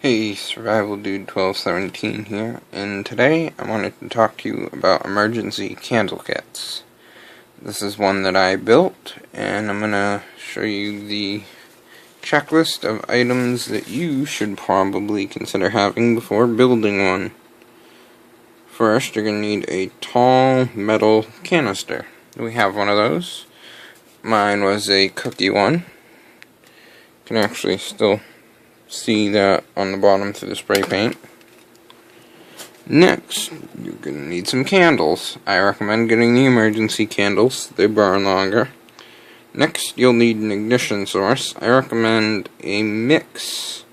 Hey, Survival Dude 1217 here, and today I wanted to talk to you about emergency candle kits. This is one that I built, and I'm gonna show you the checklist of items that you should probably consider having before building one. First, you're gonna need a tall metal canister. We have one of those. Mine was a cookie one. You can actually still see that on the bottom through the spray paint. Next, you're going to need some candles. I recommend getting the emergency candles. They burn longer. Next, you'll need an ignition source. I recommend a mix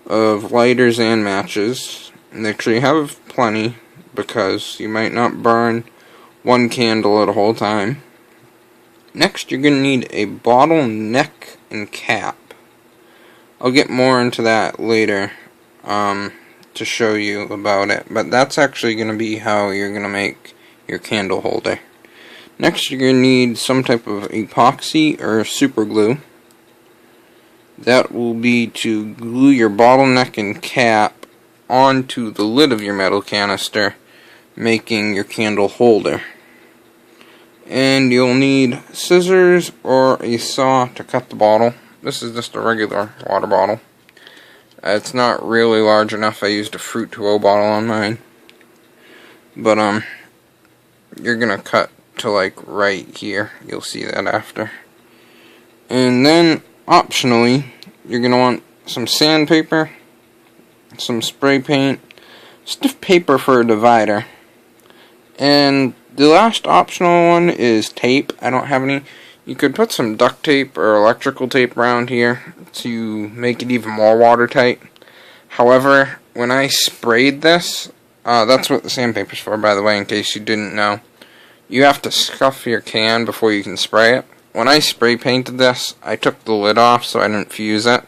of lighters and matches. Make sure you have plenty, because you might not burn one candle at a whole time. Next, you're going to need a bottle neck and cap. I'll get more into that later to show you about it, but that's actually going to be how you're going to make your candle holder. Next, you're going to need some type of epoxy or super glue. That will be to glue your bottleneck and cap onto the lid of your metal canister, making your candle holder. And you'll need scissors or a saw to cut the bottle. This is just a regular water bottle. It's not really large enough. I used a Fruit to O bottle on mine. But you're gonna cut to like right here. You'll see that after. And then optionally, you're gonna want some sandpaper, some spray paint, stiff paper for a divider, and the last optional one is tape. I don't have any. You could put some duct tape or electrical tape around here to make it even more watertight. However, when I sprayed this, that's what the sandpaper's for, by the way, in case you didn't know. You have to scuff your can before you can spray it. When I spray painted this, I took the lid off so I didn't fuse it.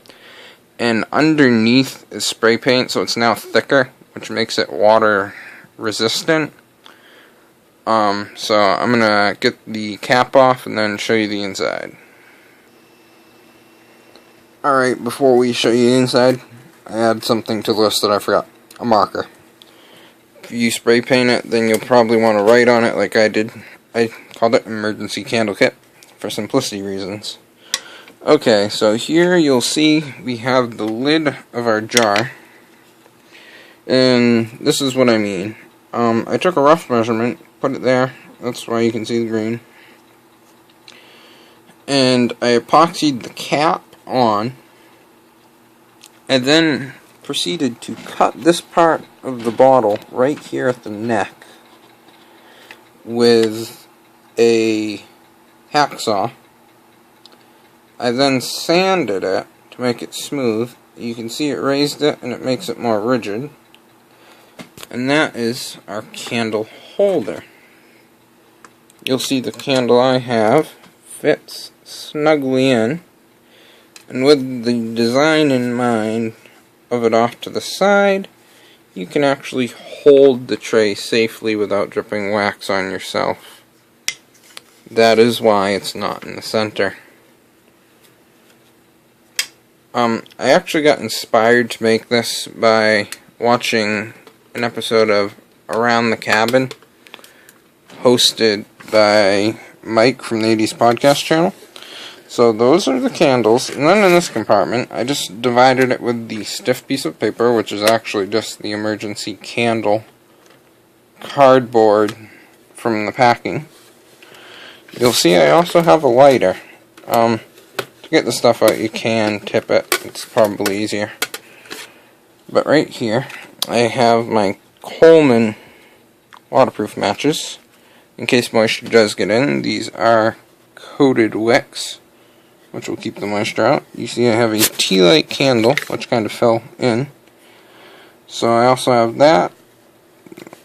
And underneath is spray paint, so it's now thicker, which makes it water resistant. So I'm gonna get the cap off and then show you the inside. Alright, before we show you the inside, I add something to the list that I forgot. A marker. If you spray paint it, then you'll probably want to write on it like I did. I called it Emergency Candle Kit for simplicity reasons. Okay, so here you'll see we have the lid of our jar. And this is what I mean. I took a rough measurement, put it there, that's why you can see the green. And I epoxied the cap on, and then proceeded to cut this part of the bottle right here at the neck with a hacksaw. I then sanded it to make it smooth. You can see it raised it and it makes it more rigid. And that is our candle holder. You'll see the candle I have fits snugly in, and with the design in mind of it off to the side, you can actually hold the tray safely without dripping wax on yourself. That is why it's not in the center. I actually got inspired to make this by watching an episode of Around the Cabin, hosted by Mike from the 80s Podcast channel. So those are the candles, and then in this compartment, I just divided it with the stiff piece of paper, which is actually just the emergency candle cardboard from the packing. You'll see I also have a lighter. To get the stuff out, you can tip it. It's probably easier. But right here, I have my Coleman waterproof matches. In case moisture does get in, these are coated wicks, which will keep the moisture out. You see I have a tea light candle, which kind of fell in. So I also have that,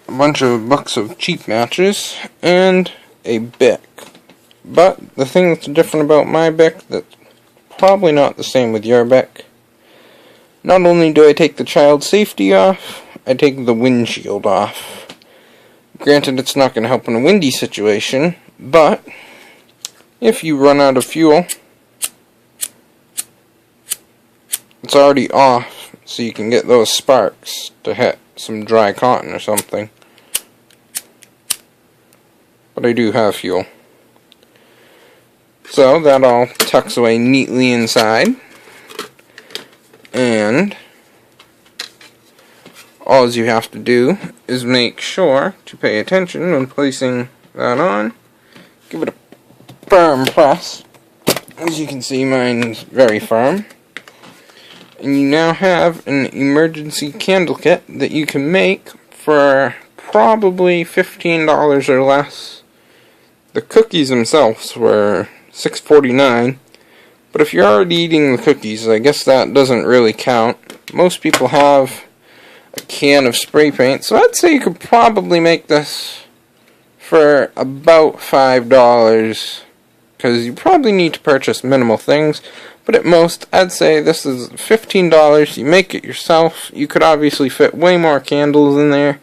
a bunch of bucks of cheap matches, and a Bic. But the thing that's different about my Bic, that's probably not the same with your Bic, not only do I take the child safety off, I take the windshield off. Granted, it's not going to help in a windy situation, but if you run out of fuel, it's already off so you can get those sparks to hit some dry cotton or something. But I do have fuel. So that all tucks away neatly inside. And all you have to do is make sure to pay attention when placing that on. Give it a firm press. As you can see, mine's very firm. And you now have an emergency candle kit that you can make for probably $15 or less. The cookies themselves were $6.49, but if you're already eating the cookies, I guess that doesn't really count. Most people have a can of spray paint, so I'd say you could probably make this for about $5, because you probably need to purchase minimal things, but at most, I'd say this is $15. You make it yourself. You could obviously fit way more candles in there,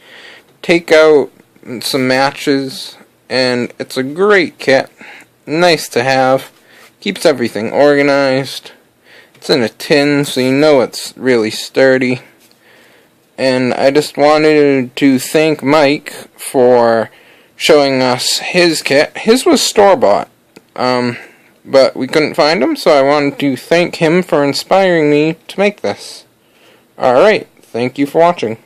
take out some matches, and it's a great kit. Nice to have. Keeps everything organized. It's in a tin, so you know it's really sturdy. And I just wanted to thank Mike for showing us his kit. His was store-bought, but we couldn't find him, so I wanted to thank him for inspiring me to make this. Alright, thank you for watching.